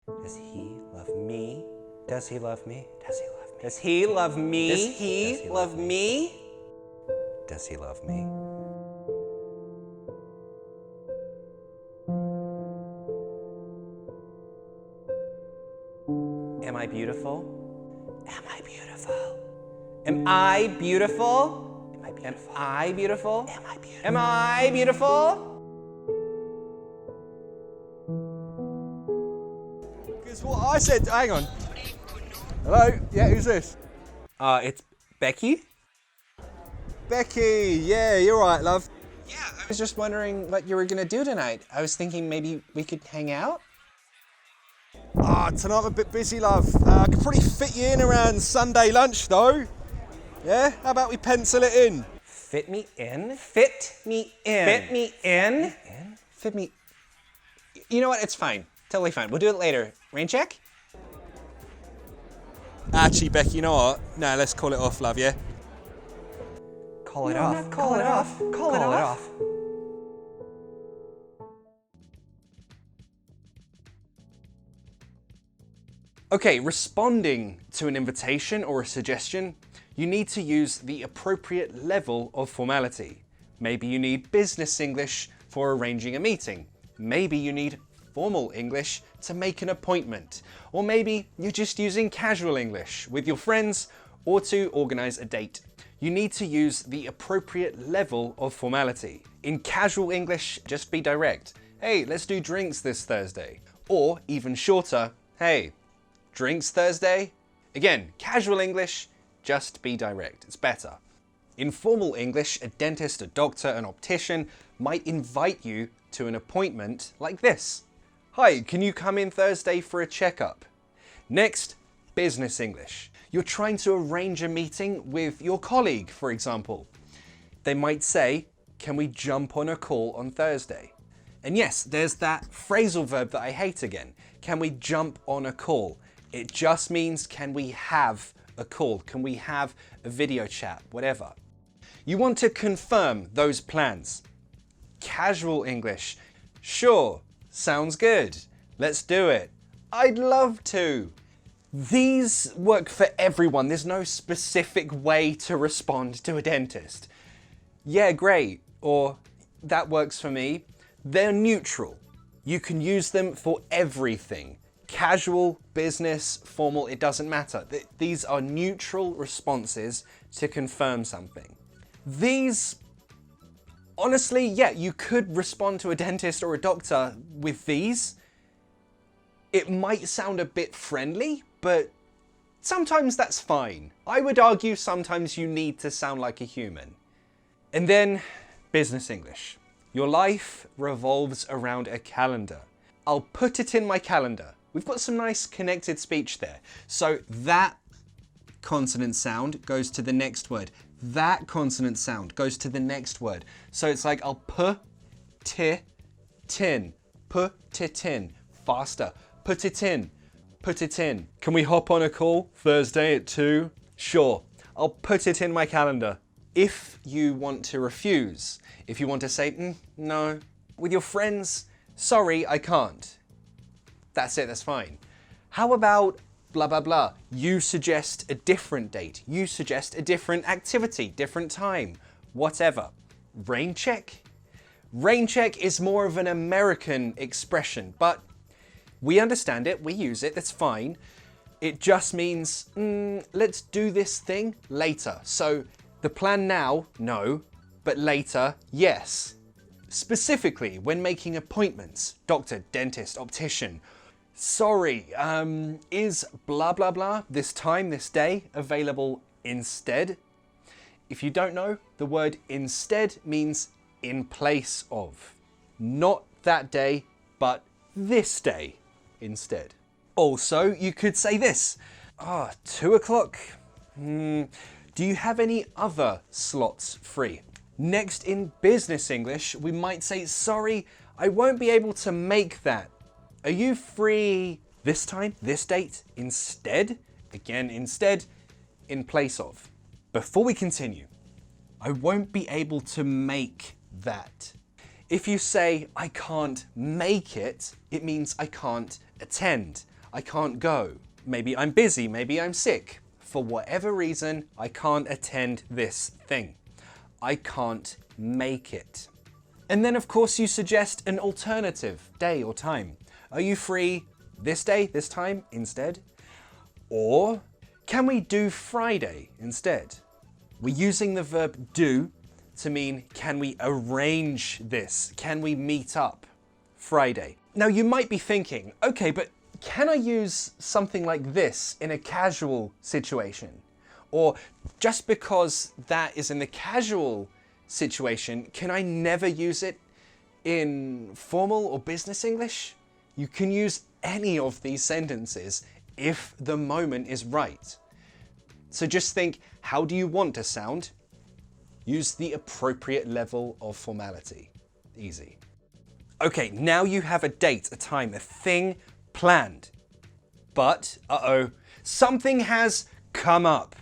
Does he love me? Does he love me? Does he love me? Does he love me? Does he love me? Does he love me? Am I beautiful? Am I beautiful? Am I beautiful? Am I beautiful? Am I beautiful? Am I beautiful? Am I beautiful? Because what I said, hang on. Hello? Yeah, who's this? It's Becky. Becky, yeah, you're right, love. Yeah, I was just wondering what you were gonna do tonight. I was thinking maybe we could hang out? Tonight I'm a bit busy, love. I could probably fit you in around Sunday lunch, though. Yeah? How about we pencil it in? Fit me in? Fit me in. Fit me in? Fit me... You know what? It's fine. Totally fine. We'll do it later. Raincheck? Actually, Becky, you know what? No, let's call it off, love, yeah? Call it off. Call it off. Call it off. Okay, responding to an invitation or a suggestion, you need to use the appropriate level of formality. Maybe you need business English for arranging a meeting. Maybe you need formal English to make an appointment. Or maybe you're just using casual English with your friends or to organize a date. You need to use the appropriate level of formality. In casual English, just be direct. Hey, let's do drinks this Thursday. Or even shorter, hey, drinks Thursday? Again, casual English, just be direct. It's better. In formal English, a dentist, a doctor, an optician might invite you to an appointment like this. Hi, can you come in Thursday for a checkup? Next, business English. You're trying to arrange a meeting with your colleague, for example. They might say, can we jump on a call on Thursday? And yes, there's that phrasal verb that I hate again. Can we jump on a call? It just means, can we have a call? Can we have a video chat? Whatever. You want to confirm those plans. Casual English. Sure, sounds good. Let's do it. I'd love to. These work for everyone. There's no specific way to respond to a dentist. Yeah, great. Or that works for me. They're neutral. You can use them for everything. Casual, business, formal, it doesn't matter. These are neutral responses to confirm something. These, honestly, yeah, you could respond to a dentist or a doctor with these. It might sound a bit friendly, but sometimes that's fine. I would argue sometimes you need to sound like a human. And then, business English. Your life revolves around a calendar. I'll put it in my calendar. We've got some nice connected speech there. So that consonant sound goes to the next word. That consonant sound goes to the next word. So it's like I'll put it in. Put it in. Faster. Put it in. Put it in. Can we hop on a call Thursday at 2? Sure. I'll put it in my calendar. If you want to refuse, if you want to say, no, with your friends, sorry, I can't. That's it, that's fine. How about blah, blah, blah? You suggest a different date. You suggest a different activity, different time, whatever. Raincheck? Raincheck is more of an American expression, but we understand it, we use it, that's fine. It just means, let's do this thing later. So the plan now, no, but later, yes. Specifically, when making appointments, doctor, dentist, optician, sorry, is blah, blah, blah, this time, this day, available instead? If you don't know, the word instead means in place of. Not that day, but this day instead. Also, you could say this. 2 o'clock. Do you have any other slots free? Next, in business English, we might say, sorry, I won't be able to make that. Are you free this time, this date, instead? Again, instead, in place of. Before we continue, I won't be able to make that. If you say, I can't make it, it means I can't attend. I can't go. Maybe I'm busy, maybe I'm sick. For whatever reason, I can't attend this thing. I can't make it. And then of course you suggest an alternative day or time. Are you free this day, this time instead? Or can we do Friday instead? We're using the verb do to mean, can we arrange this? Can we meet up Friday? Now you might be thinking, okay, but can I use something like this in a casual situation? Or just because that is in the casual situation, can I never use it in formal or business English? You can use any of these sentences if the moment is right. So just think, how do you want to sound? Use the appropriate level of formality. Easy. Okay, now you have a date, a time, a thing planned. But, something has come up.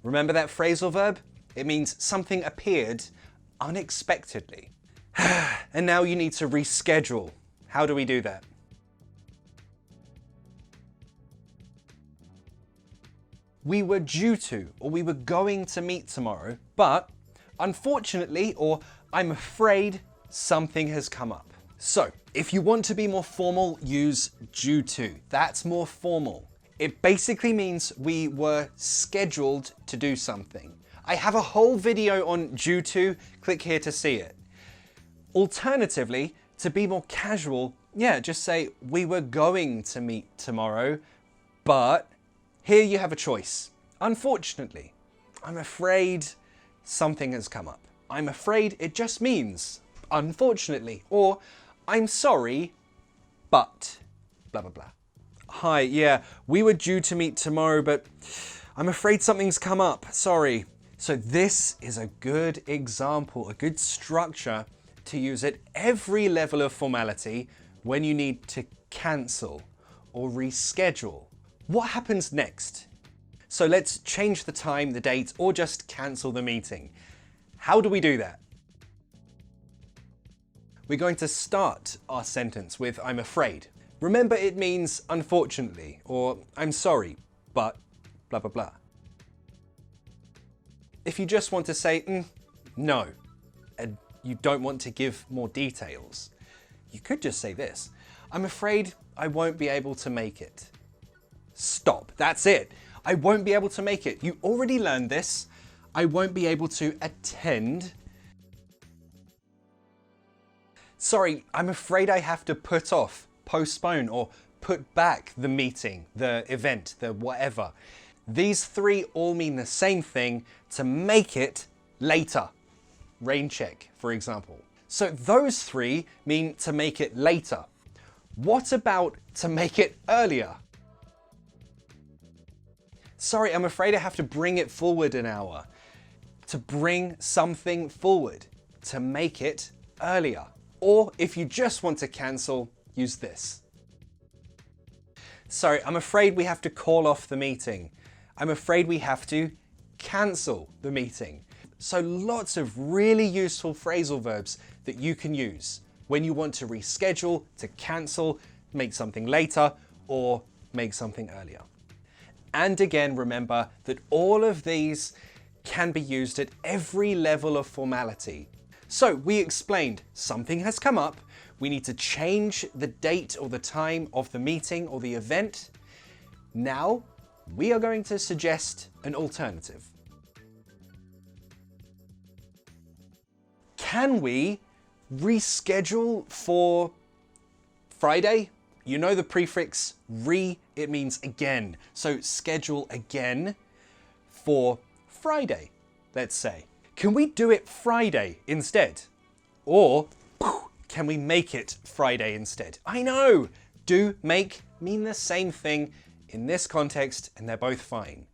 Remember that phrasal verb? It means something appeared unexpectedly. And now you need to reschedule. How do we do that? We were due to, or we were going to meet tomorrow, but unfortunately, or I'm afraid, something has come up. So, if you want to be more formal, use due to. That's more formal. It basically means we were scheduled to do something. I have a whole video on due to, click here to see it. Alternatively, to be more casual, just say we were going to meet tomorrow, but here you have a choice. Unfortunately, I'm afraid something has come up. I'm afraid it just means unfortunately, or I'm sorry, but blah, blah, blah. Hi, we were due to meet tomorrow, but I'm afraid something's come up. Sorry. So this is a good example, a good structure to use at every level of formality when you need to cancel or reschedule. What happens next? So let's change the time, the date, or just cancel the meeting. How do we do that? We're going to start our sentence with I'm afraid. Remember, it means unfortunately, or I'm sorry, but blah, blah, blah. If you just want to say no, and you don't want to give more details, you could just say this. I'm afraid I won't be able to make it. Stop, that's it. I won't be able to make it. You already learned this. I won't be able to attend. Sorry, I'm afraid I have to put off, postpone, or put back the meeting, the event, the whatever. These three all mean the same thing, to make it later. Raincheck, for example. So those three mean to make it later. What about to make it earlier? Sorry, I'm afraid I have to bring it forward an hour. To bring something forward, to make it earlier. Or if you just want to cancel, use this. Sorry, I'm afraid we have to call off the meeting. I'm afraid we have to cancel the meeting. So lots of really useful phrasal verbs that you can use when you want to reschedule, to cancel, make something later, or make something earlier. And again, remember that all of these can be used at every level of formality. So we explained something has come up, we need to change the date or the time of the meeting or the event. Now we are going to suggest an alternative. Can we reschedule for Friday? You know the prefix re, it means again. So schedule again for Friday, let's say. Can we do it Friday instead? Or can we make it Friday instead? I know, do, make mean the same thing in this context, and they're both fine.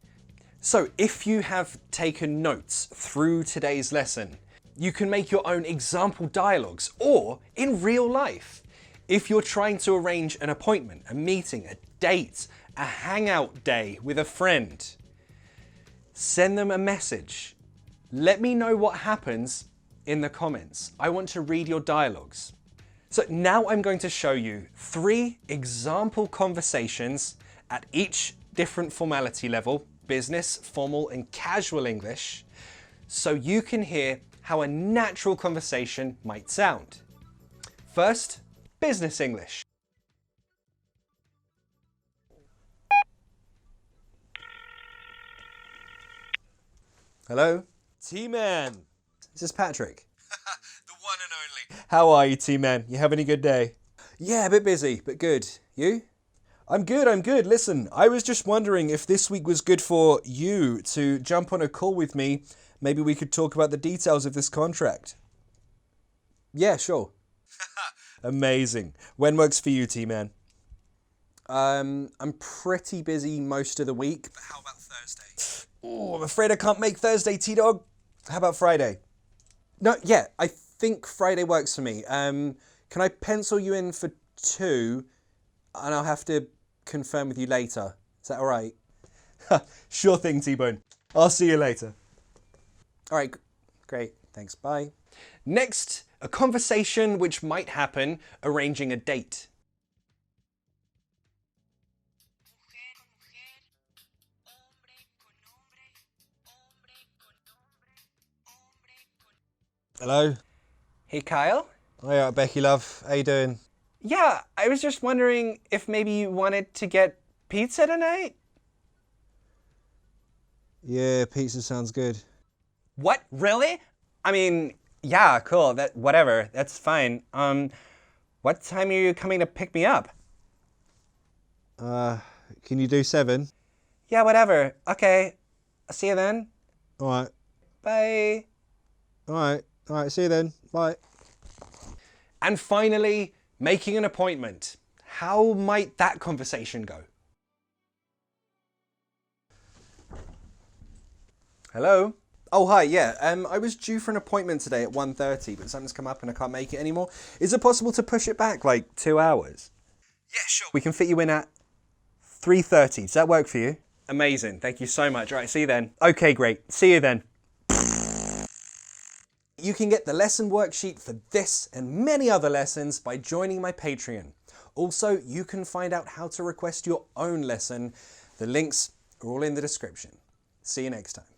So if you have taken notes through today's lesson, you can make your own example dialogues, or in real life, if you're trying to arrange an appointment, a meeting, a date, a hangout day with a friend, send them a message. Let me know what happens in the comments. I want to read your dialogues. So now I'm going to show you 3 example conversations at each different formality level, business, formal, and casual English, so you can hear how a natural conversation might sound. First, business English. Hello? T-Man. This is Patrick. The one and only. How are you, T-Man? You having a good day? Yeah, a bit busy, but good. You? I'm good. Listen, I was just wondering if this week was good for you to jump on a call with me. Maybe we could talk about the details of this contract. Yeah, sure. Amazing. When works for you, T-Man? I'm pretty busy most of the week. But how about Thursday? Oh, I'm afraid I can't make Thursday, T-Dog. How about Friday? No, yeah, I think Friday works for me. Can I pencil you in for 2 and I'll have to confirm with you later? Is that all right? Sure thing, T-Bone. I'll see you later. All right, great. Thanks, bye. Next, a conversation which might happen arranging a date. Hello? Hey, Kyle? Oh, yeah, Becky, love. How you doing? Yeah, I was just wondering if maybe you wanted to get pizza tonight? Yeah, pizza sounds good. What? Really? I mean, yeah, cool. Whatever. That's fine. What time are you coming to pick me up? Can you do 7? Yeah, whatever. Okay. I'll see you then. All right. Bye. All right, see you then. Bye. And finally, making an appointment. How might that conversation go? Hello? Oh, hi, yeah. I was due for an appointment today at 1:30, but something's come up and I can't make it anymore. Is it possible to push it back like 2 hours? Yeah, sure. We can fit you in at 3:30. Does that work for you? Amazing. Thank you so much. All right, see you then. Okay, great. See you then. You can get the lesson worksheet for this and many other lessons by joining my Patreon. Also, you can find out how to request your own lesson. The links are all in the description. See you next time.